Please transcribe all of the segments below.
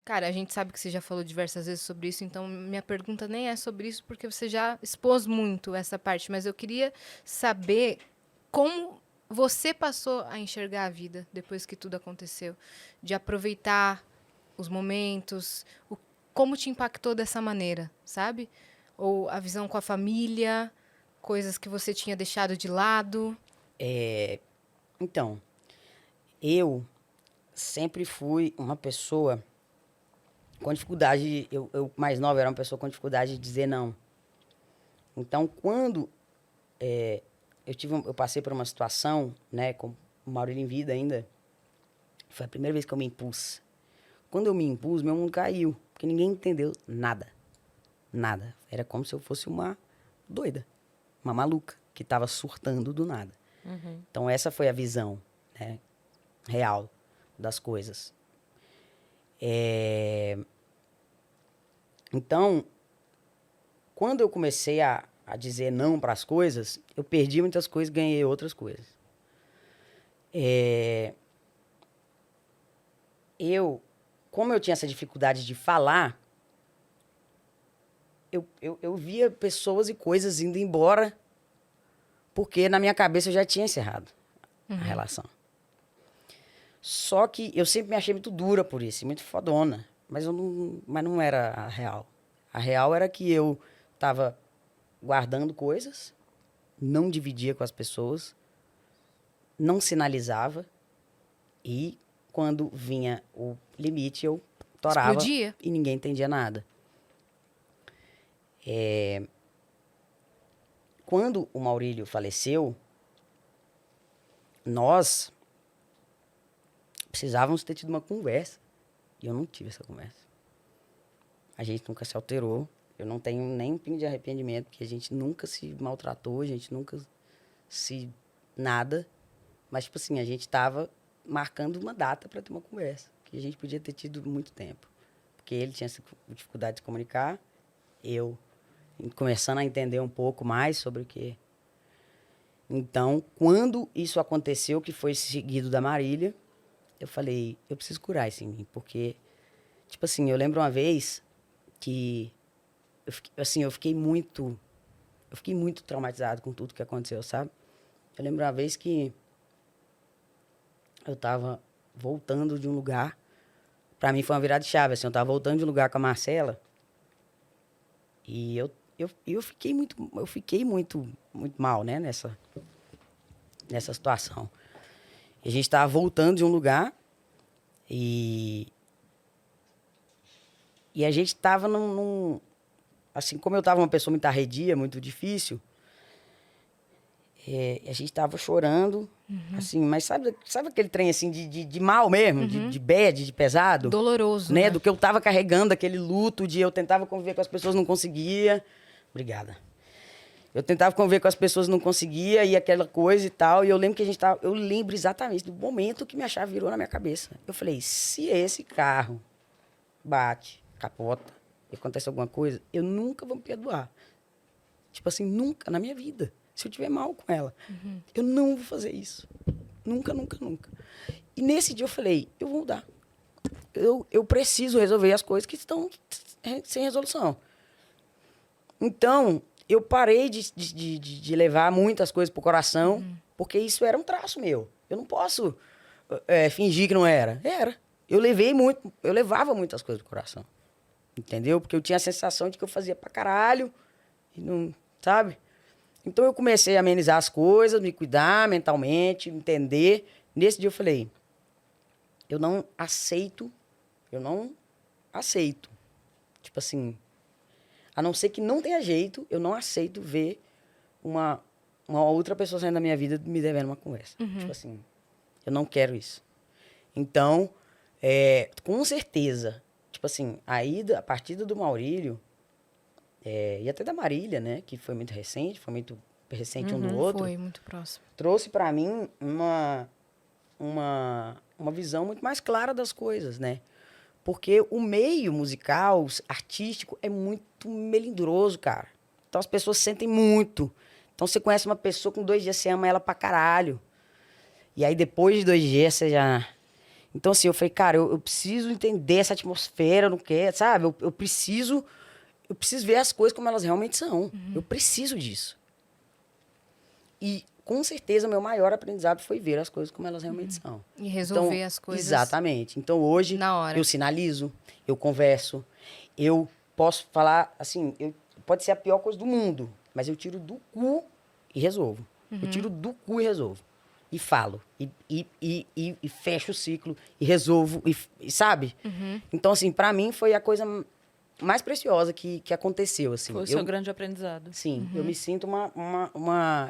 Cara, a gente sabe que você já falou diversas vezes sobre isso, então minha pergunta nem é sobre isso, porque você já expôs muito essa parte, mas eu queria saber como você passou a enxergar a vida depois que tudo aconteceu, de aproveitar os momentos, como te impactou dessa maneira, sabe? Ou a visão com a família, coisas que você tinha deixado de lado. Então, eu sempre fui uma pessoa com dificuldade, eu mais nova era uma pessoa com dificuldade de dizer não. Então, quando eu passei por uma situação, né, com o Maurílio em vida ainda, foi a primeira vez que eu me impus. Quando eu me impus, meu mundo caiu, porque ninguém entendeu nada. Nada. Era como se eu fosse uma doida, uma maluca, que estava surtando do nada. Então, essa foi a visão, né, real das coisas. Então, quando eu comecei a dizer não para as coisas, eu perdi muitas coisas e ganhei outras coisas. Como eu tinha essa dificuldade de falar, eu via pessoas e coisas indo embora, porque na minha cabeça eu já tinha encerrado a relação. Só que eu sempre me achei muito dura por isso, muito fodona. Mas não era a real. A real era que eu estava guardando coisas, não dividia com as pessoas, não sinalizava e quando vinha o limite eu torava Explodia? e ninguém entendia nada. Quando o Maurílio faleceu, nós precisávamos ter tido uma conversa e eu não tive essa conversa. A gente nunca se alterou, eu não tenho nem um pingo de arrependimento, porque a gente nunca se maltratou, a gente nunca se nada. Mas, tipo assim, a gente tava marcando uma data para ter uma conversa, que a gente podia ter tido muito tempo. Porque ele tinha essa dificuldade de se comunicar, eu começando a entender um pouco mais sobre o que. Então, quando isso aconteceu, que foi seguido da Marília, eu falei, eu preciso curar isso em mim, porque, tipo assim, eu lembro uma vez que eu fiquei muito traumatizado com tudo que aconteceu, sabe? Eu lembro uma vez que eu tava voltando de um lugar, pra mim foi uma virada de chave, assim, eu tava voltando de um lugar com a Marcela e eu fiquei muito mal, né, nessa situação. E a gente tava voltando de um lugar e a gente tava assim, como eu tava uma pessoa muito arredia, muito difícil, a gente tava chorando, assim, mas sabe aquele trem, assim, de mal mesmo, de bad, de pesado? Doloroso, Né? né? Do que eu tava carregando, aquele luto de eu tentava conviver com as pessoas, não conseguia. Obrigada. Eu tentava conviver com as pessoas, não conseguia, e aquela coisa e tal. E eu lembro que a gente tava. Eu lembro exatamente do momento que minha chave virou na minha cabeça. Eu falei, se esse carro bate, capota, e acontece alguma coisa, eu nunca vou me perdoar. Tipo assim, nunca na minha vida. Se eu tiver mal com ela, eu não vou fazer isso. Nunca, nunca, nunca. E nesse dia eu falei, eu vou mudar. Eu preciso resolver as coisas que estão sem resolução. Então, eu parei de levar muitas coisas pro coração, porque isso era um traço meu. Eu não posso fingir que não era. Era. Eu levava muitas coisas pro coração. Entendeu? Porque eu tinha a sensação de que eu fazia pra caralho. E não, sabe? Então eu comecei a amenizar as coisas, me cuidar mentalmente, entender. Nesse dia eu falei, eu não aceito, eu não aceito. Tipo assim, a não ser que não tenha jeito, eu não aceito ver uma outra pessoa saindo da minha vida me devendo uma conversa. Tipo assim, eu não quero isso. Então, com certeza, tipo assim, a partida do Maurílio, e até da Marília, né, que foi muito recente, foi muito recente um do outro, Foi muito próximo. trouxe pra mim uma visão muito mais clara das coisas, né? Porque o meio musical, artístico, é muito melindroso, cara. Então as pessoas sentem muito. Então você conhece uma pessoa, com 2 dias você ama ela pra caralho. E aí depois de 2 dias você já... Então, assim, eu falei, cara, eu preciso entender essa atmosfera, eu não quero, sabe? Eu preciso ver as coisas como elas realmente são. Eu preciso disso. E, com certeza, meu maior aprendizado foi ver as coisas como elas realmente são. E resolver Então, as coisas exatamente. Então, hoje, na hora. eu sinalizo, eu converso, eu posso falar, assim, pode ser a pior coisa do mundo, mas eu tiro do cu e resolvo. Eu tiro do cu e resolvo. E falo. E fecho o ciclo. E resolvo. E sabe? Então, assim, pra mim foi a coisa mais preciosa que aconteceu, assim. Foi o seu grande aprendizado. Sim, eu me sinto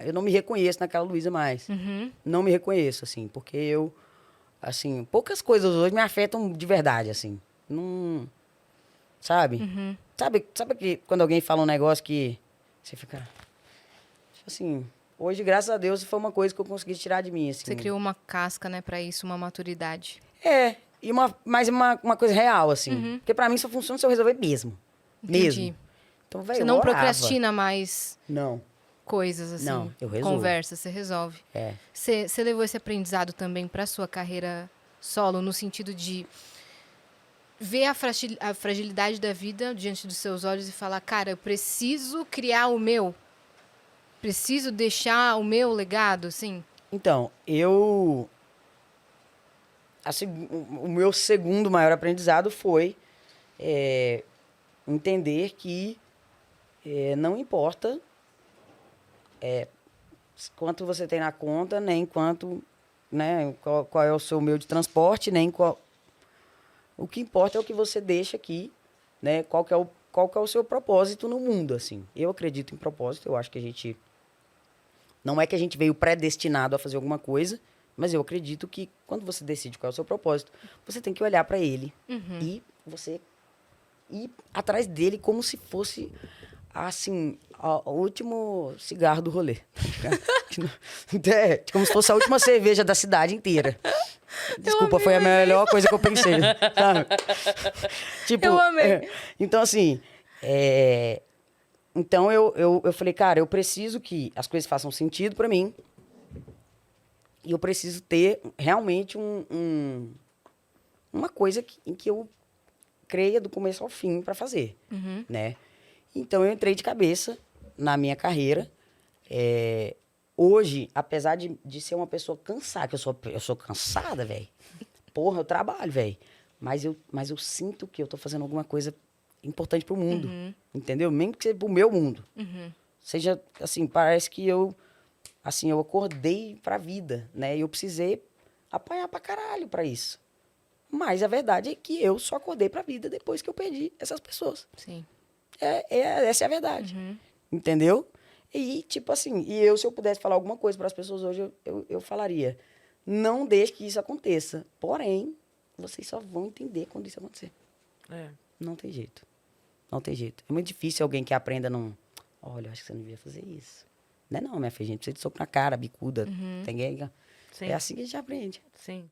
eu não me reconheço naquela Luísa mais. Não me reconheço, assim, porque eu, assim, poucas coisas hoje me afetam de verdade, assim. Não, sabe? Sabe que quando alguém fala um negócio que você fica, tipo assim, hoje, graças a Deus, foi uma coisa que eu consegui tirar de mim, assim. Você criou uma casca, né, pra isso, uma maturidade. Mas uma coisa real, assim. Porque pra mim só funciona se eu resolver mesmo. Entendi. Mesmo. Então, velho, Você eu não orava. procrastina mais Não. coisas, assim. Não, eu resolvo. Conversa, você resolve. É. Você levou esse aprendizado também pra sua carreira solo, no sentido de ver a fragilidade da vida diante dos seus olhos e falar, cara, eu preciso criar o meu. Preciso deixar o meu legado, assim. Então, assim, o meu segundo maior aprendizado foi entender que não importa quanto você tem na conta, nem quanto, né, qual é o seu meio de transporte, nem qual. O que importa é o que você deixa aqui, né? Qual que é o seu propósito no mundo, assim. Eu acredito em propósito, eu acho que a gente não é que a gente veio predestinado a fazer alguma coisa, mas eu acredito que quando você decide qual é o seu propósito, você tem que olhar para ele e você ir atrás dele como se fosse, assim, o último cigarro do rolê. Como se fosse a última cerveja da cidade inteira. Desculpa, foi a melhor coisa que eu pensei, sabe? Tipo, Eu amei. Então, assim, então eu falei, cara, eu preciso que as coisas façam sentido pra mim. E eu preciso ter realmente uma coisa em que eu creia do começo ao fim pra fazer, né? Então eu entrei de cabeça na minha carreira. Hoje, apesar de ser uma pessoa cansada, que eu sou cansada, velho. Porra, eu trabalho, velho. Mas eu sinto que eu tô fazendo alguma coisa importante pro mundo. Entendeu? Mesmo que seja pro meu mundo. Seja, assim, parece que eu acordei pra vida, né? E eu precisei apanhar pra caralho pra isso. Mas a verdade é que eu só acordei pra vida depois que eu perdi essas pessoas. Sim. Essa é a verdade. Entendeu? E, tipo assim, se eu pudesse falar alguma coisa para as pessoas hoje, eu falaria: não deixe que isso aconteça. Porém, vocês só vão entender quando isso acontecer. Não tem jeito. Não tem jeito. É muito difícil alguém que aprenda num... Olha, eu acho que você não devia fazer isso. Não é não, minha filha. A gente precisa de soco na cara, bicuda. Tem... Sim. É assim que a gente aprende. Sim.